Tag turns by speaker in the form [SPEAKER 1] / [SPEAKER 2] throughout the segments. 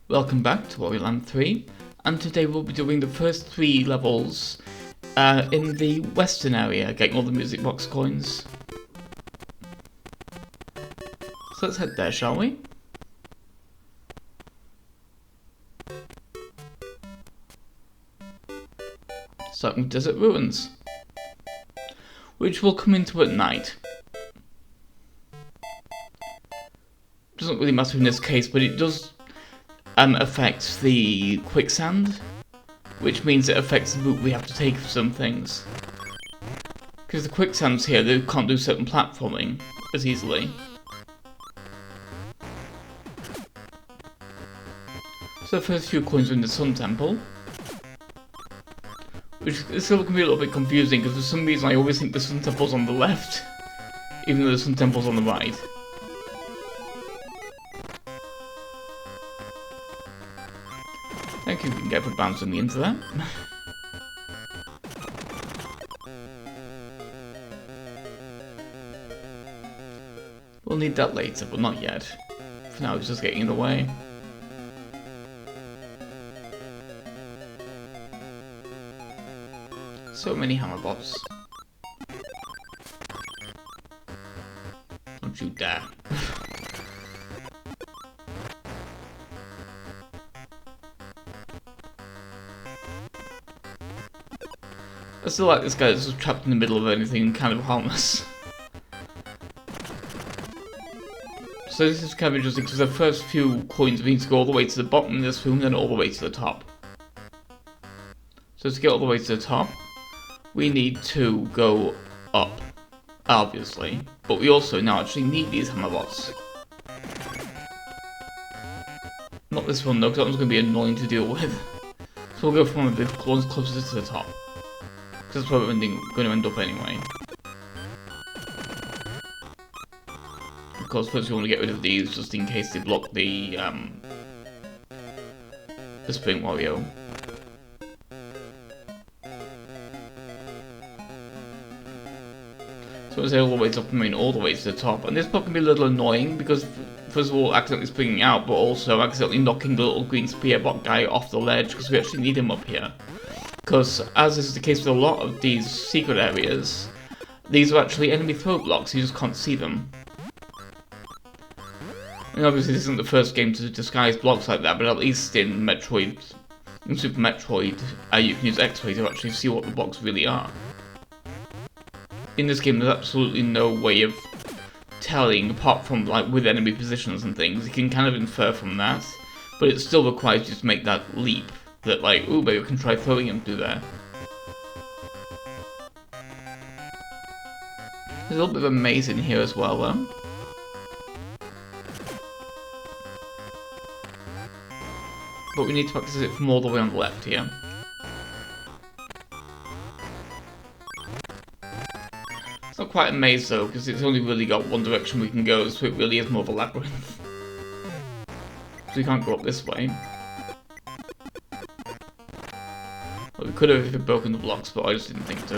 [SPEAKER 1] Welcome back to Wario Land 3, and today we'll be doing the first 3 levels in the western area, getting all the music box coins. So let's head there, shall we? Starting with Desert Ruins, which we'll come into at night. Doesn't really matter in this case, but it does affect the quicksand, which means it affects the route we have to take for some things. Because the quicksands here, they can't do certain platforming as easily. So the first few coins are in the Sun Temple, which is still can be a little bit confusing because for some reason I always think the Sun Temple's on the left, even though the Sun Temple's on the right. Thank you, we can get for bouncing me into that. We'll need that later, but not yet. For now, it's just getting in the way. So many hammer bots. Don't you dare. I still like this guy that's just trapped in the middle of anything and kind of harmless. So this is kind of interesting because the first few coins we need to go all the way to the bottom of this room, then all the way to the top. So to get all the way to the top, we need to go up, obviously. But we also now actually need these hammer bots. Not this one though, because that one's going to be annoying to deal with. So we'll go for one of the ones closest to the top. That's where we're going to end up anyway. Of course, first we want to get rid of these just in case they block the Spring Wario. So it's all the way up, I mean all the way to the top. And this part can be a little annoying because first of all accidentally springing out, but also accidentally knocking the little green spear bot guy off the ledge because we actually need him up here. Because, as is the case with a lot of these secret areas, these are actually enemy throw blocks, you just can't see them. And obviously this isn't the first game to disguise blocks like that, but at least in Metroid, in Super Metroid, you can use X-ray to actually see what the blocks really are. In this game there's absolutely no way of telling, apart from like with enemy positions and things. You can kind of infer from that, but it still requires you to make that leap. That like, ooh, maybe we can try throwing him through there. There's a little bit of a maze in here as well, though. But we need to access it from all the way on the left here. It's not quite a maze though, because it's only really got one direction we can go, so it really is more of a labyrinth. So we can't go up this way. Well, we could have if we'd broken the blocks, but I just didn't think to.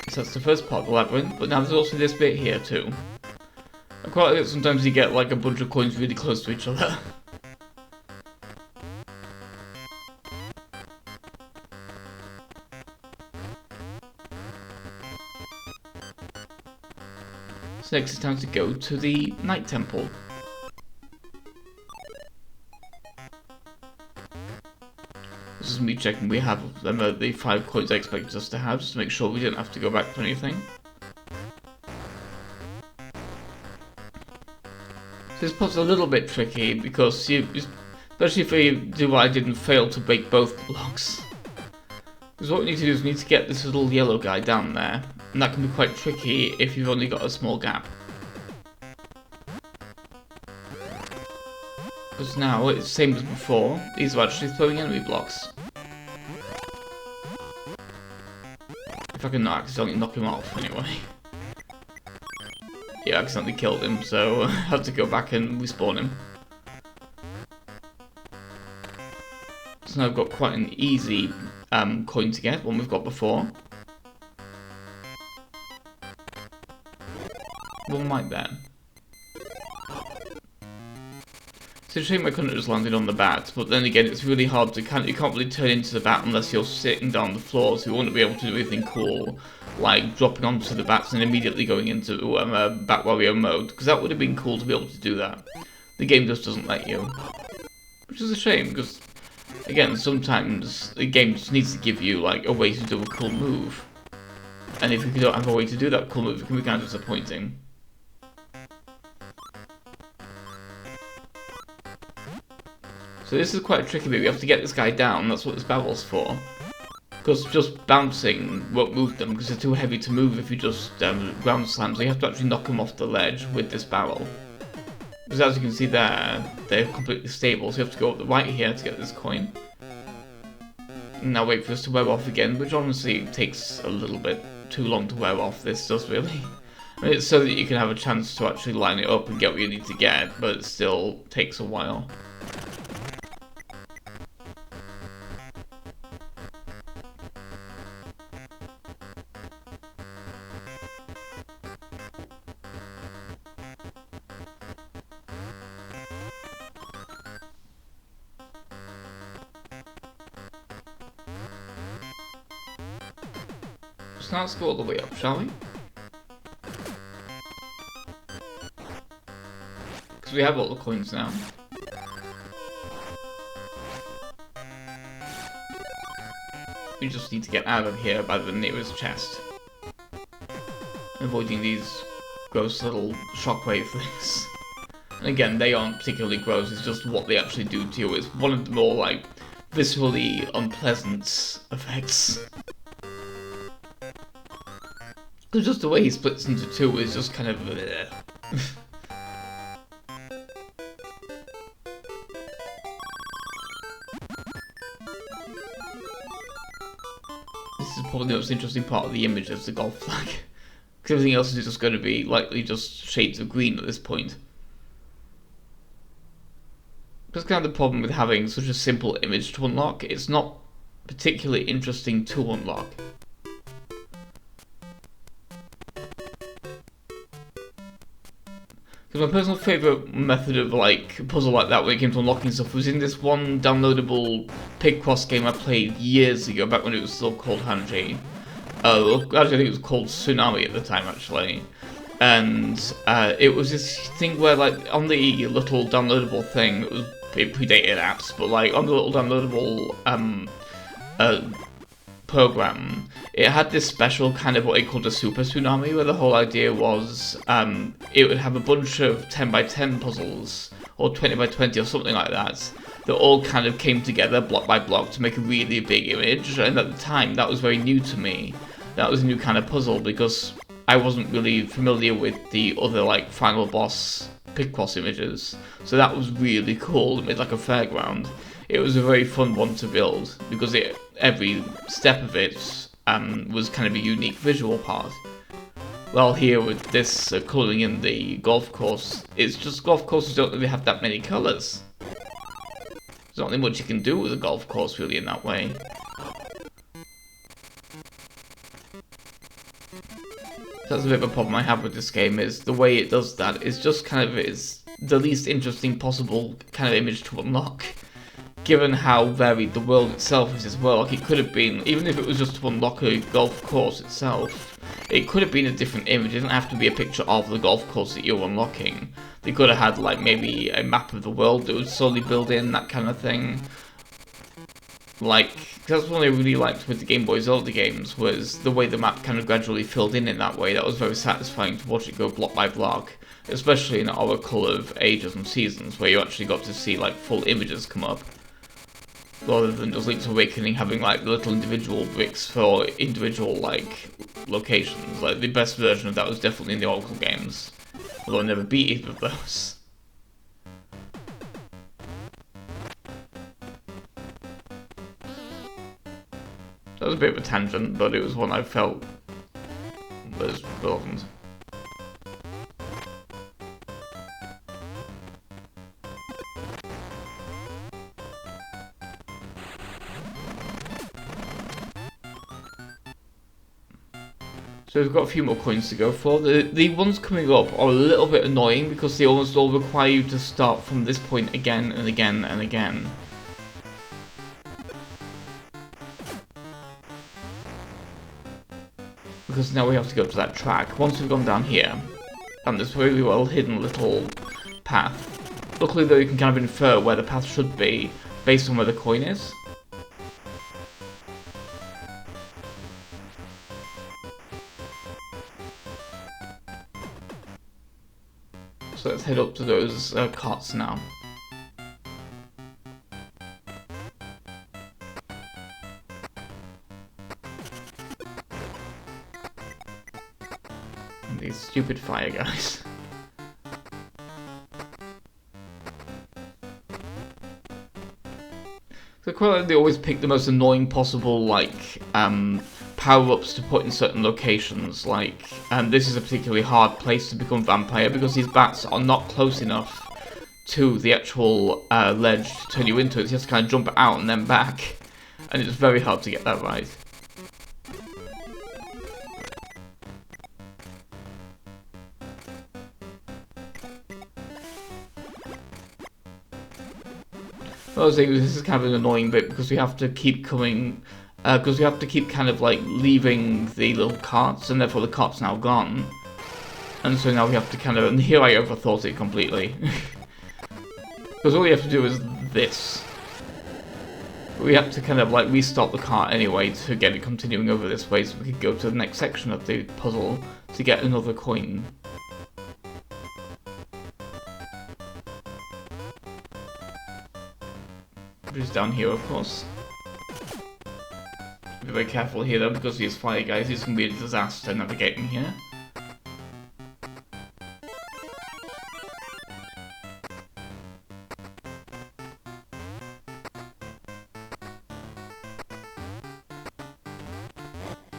[SPEAKER 1] So that's the first part of the labyrinth, but now there's also this bit here too. I quite like it sometimes you get like a bunch of coins really close to each other. So next it's time to go to the Night Temple. This is me checking we have the 5 coins I expected us to have, just to make sure we didn't have to go back for anything. So this part's a little bit tricky, because especially if you do what I did and fail to break both blocks. Because what we need to do is we need to get this little yellow guy down there, and that can be quite tricky if you've only got a small gap. Because now, it's the same as before, these are actually throwing enemy blocks. If I can not accidentally knock him off, anyway. Yeah, I accidentally killed him, so I have to go back and respawn him. So now I've got quite an easy coin to get, one we've got before. One like that. It's a shame I couldn't have just landed on the bat, but then again it's really hard to you can't really turn into the bat unless you're sitting down on the floor, so you won't be able to do anything cool, like dropping onto the bats and immediately going into Bat Wario mode, because that would have been cool to be able to do that. The game just doesn't let you. Which is a shame, because, again, sometimes the game just needs to give you, like, a way to do a cool move. And if you don't have a way to do that cool move, it can be kind of disappointing. So this is quite a tricky bit. We have to get this guy down, that's what this barrel's for. Because just bouncing won't move them, because they're too heavy to move if you just ground slam, so you have to actually knock them off the ledge with this barrel. Because as you can see there, they're completely stable, so you have to go up the right here to get this coin. And now wait for this to wear off again, which honestly takes a little bit too long to wear off, this does really. I mean, it's so that you can have a chance to actually line it up and get what you need to get, but it still takes a while. So now let's go all the way up, shall we? Because we have all the coins now. We just need to get out of here by the nearest chest. Avoiding these gross little shockwave things. And again, they aren't particularly gross, it's just what they actually do to you. It's one of the more, like, viscerally unpleasant effects. Because just the way he splits into two is just kind of... This is probably the most interesting part of the image is the golf flag. Because everything else is just going to be likely just shades of green at this point. That's kind of the problem with having such a simple image to unlock. It's not particularly interesting to unlock. Because my personal favourite method of like puzzle like that when it came to unlocking stuff was in this one downloadable Picross game I played years ago, back when it was still called Hanji. Actually, I think it was called Tsunami at the time, actually. And it was this thing where, like, on the little downloadable thing, it predated apps, but like on the little downloadable program, it had this special kind of what it called a super tsunami, where the whole idea was it would have a bunch of 10 by 10 puzzles, or 20 by 20 or something like that all kind of came together block by block to make a really big image. And at the time, that was very new to me. That was a new kind of puzzle, because I wasn't really familiar with the other, like, final boss Picross images. So that was really cool. It made like a fairground. It was a very fun one to build, because every step of it was kind of a unique visual part. Well, here with this colouring in the golf course, it's just golf courses don't really have that many colours. There's not really much you can do with a golf course really in that way. That's a bit of a problem I have with this game, is the way it does that is just kind of is the least interesting possible kind of image to unlock. Given how varied the world itself is as well, like it could have been, even if it was just to unlock a golf course itself, it could have been a different image. It doesn't have to be a picture of the golf course that you're unlocking. They could have had like maybe a map of the world that would slowly build in, that kind of thing. Like, that's what I really liked with the Game Boy Zelda games, was the way the map kind of gradually filled in that way. That was very satisfying to watch it go block by block, especially in Oracle of Ages and Seasons, where you actually got to see like full images come up. Rather than just Link's Awakening having like little individual bricks for individual like locations. Like the best version of that was definitely in the Oracle games, although I never beat either of those. That was a bit of a tangent, but it was one I felt was relevant. So we've got a few more coins to go for. The ones coming up are a little bit annoying because they almost all require you to start from this point again and again and again. Because now we have to go to that track. Once we've gone down here, and this really well hidden little path. Luckily though, you can kind of infer where the path should be based on where the coin is. So let's head up to those carts now. And these stupid fire guys. So quite like they always pick the most annoying possible, like, power-ups to put in certain locations, like, this is a particularly hard place to become vampire because these bats are not close enough to the actual ledge to turn you into it. You have to kind of jump out and then back, and it's very hard to get that right. I was saying this is kind of an annoying bit because we have to keep coming, because we have to keep kind of like leaving the little carts, and therefore the cart's now gone. And so now we have to kind of, and here I overthought it completely. Because all we have to do is this. But we have to kind of like restart the cart anyway to get it continuing over this way so we can go to the next section of the puzzle to get another coin. Which is down here, of course. Be very careful here though, because these fire guys, it's going to be a disaster navigating here.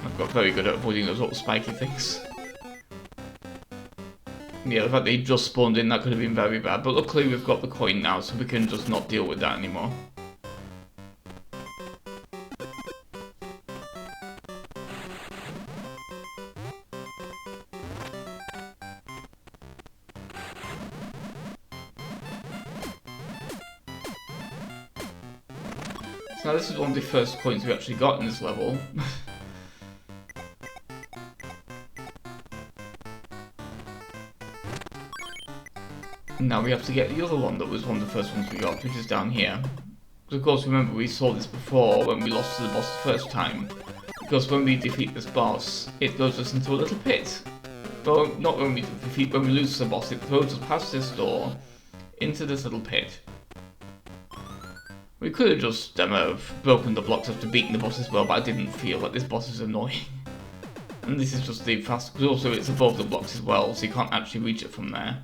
[SPEAKER 1] I've got very good at avoiding those little spiky things. Yeah, the fact they just spawned in, that could have been very bad, but luckily we've got the coin now, so we can just not deal with that anymore. So now this is one of the first coins we actually got in this level. Now we have to get the other one that was one of the first ones we got, which is down here. Because of course, remember we saw this before when we lost to the boss the first time. Because when we defeat this boss, it throws us into a little pit. Well, not when we lose the boss, it throws us past this door into this little pit. We could have just broken the blocks after beating the boss as well, but I didn't feel like this boss is annoying. And this is just the fast, because also it's above the blocks as well, so you can't actually reach it from there.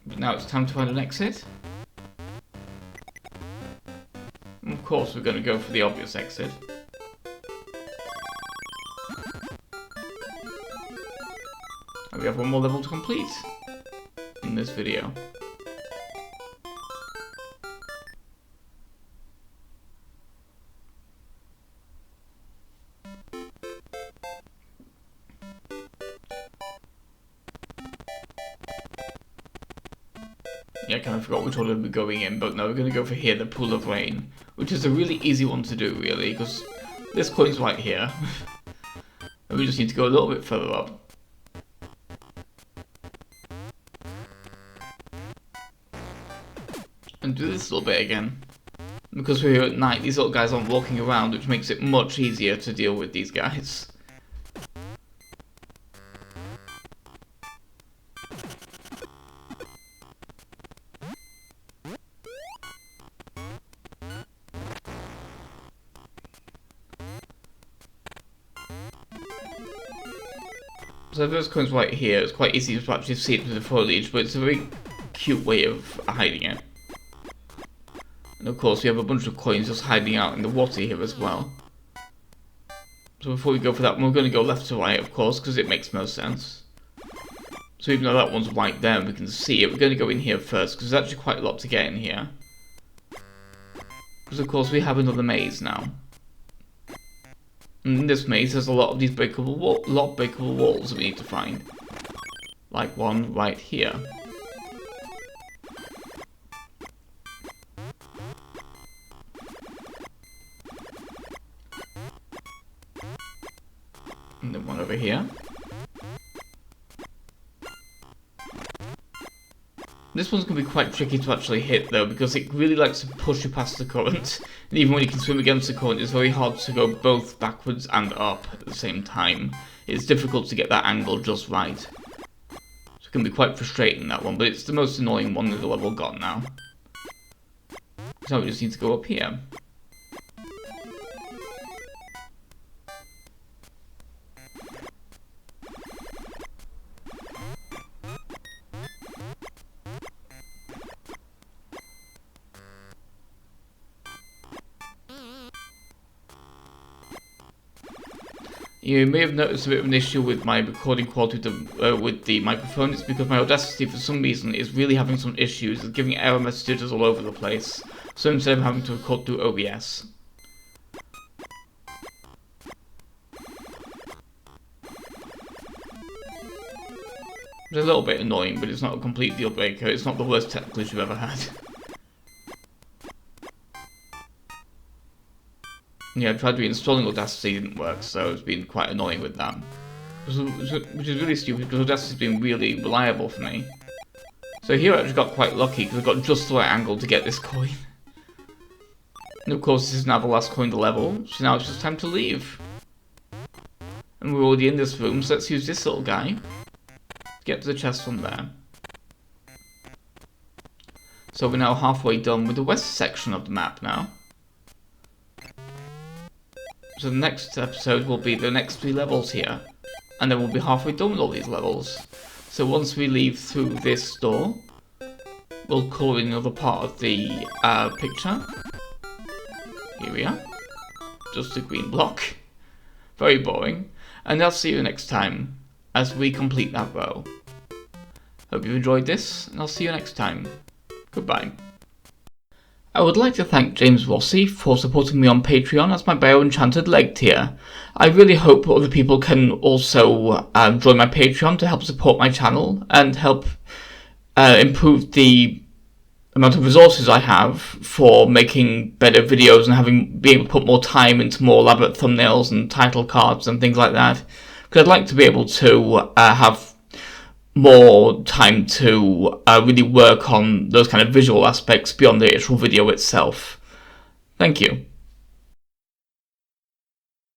[SPEAKER 1] But now it's time to find an exit. And of course we're going to go for the obvious exit. And we have one more level to complete in this video. Yeah, I kind of forgot which order we're going in, but no, we're going to go for here, the Pool of Rain, which is a really easy one to do, really, because this coin's right here, and we just need to go a little bit further up. And do this little bit again. Because we're here at night, these little guys aren't walking around, which makes it much easier to deal with these guys. So those coins right here, it's quite easy to actually see it through the foliage, but it's a very cute way of hiding it. And of course we have a bunch of coins just hiding out in the water here as well. So before we go for that one, we're going to go left to right, of course, because it makes most sense. So even though that one's right there and we can see it, we're going to go in here first, because there's actually quite a lot to get in here. Because of course we have another maze now. In this maze, there's a lot of these breakable walls that we need to find. Like one right here. And then one over here. This one's going to be quite tricky to actually hit though, because it really likes to push you past the current. And even when you can swim against the current, it's very hard to go both backwards and up at the same time. It's difficult to get that angle just right. So it can be quite frustrating, that one, but it's the most annoying one that the level got now. So we just need to go up here. You may have noticed a bit of an issue with my recording quality with the microphone. It's because my Audacity, for some reason, is really having some issues. It's giving error messages all over the place. So instead of having to record through OBS. It's a little bit annoying, but it's not a complete deal breaker. It's not the worst technical issue I've ever had. Yeah, I tried reinstalling Audacity, it didn't work, so it's been quite annoying with that. Which is really stupid, because Audacity's been really reliable for me. So here I actually got quite lucky, because I got just the right angle to get this coin. And of course this is now the last coin of the level, so now it's just time to leave. And we're already in this room, so let's use this little guy to get to the chest from there. So we're now halfway done with the west section of the map now. So the next episode will be the next 3 levels here, and then we'll be halfway done with all these levels. So once we leave through this door, we'll colour in another part of the picture. Here we are. Just a green block. Very boring. And I'll see you next time as we complete that row. Hope you enjoyed this, and I'll see you next time. Goodbye. I would like to thank James Rossi for supporting me on Patreon as my Bio-Enchanted leg tier. I really hope other people can also join my Patreon to help support my channel and help improve the amount of resources I have for making better videos and being able to put more time into more elaborate thumbnails and title cards and things like that. Because I'd like to be able to have more time to really work on those kind of visual aspects beyond the actual video itself. Thank you.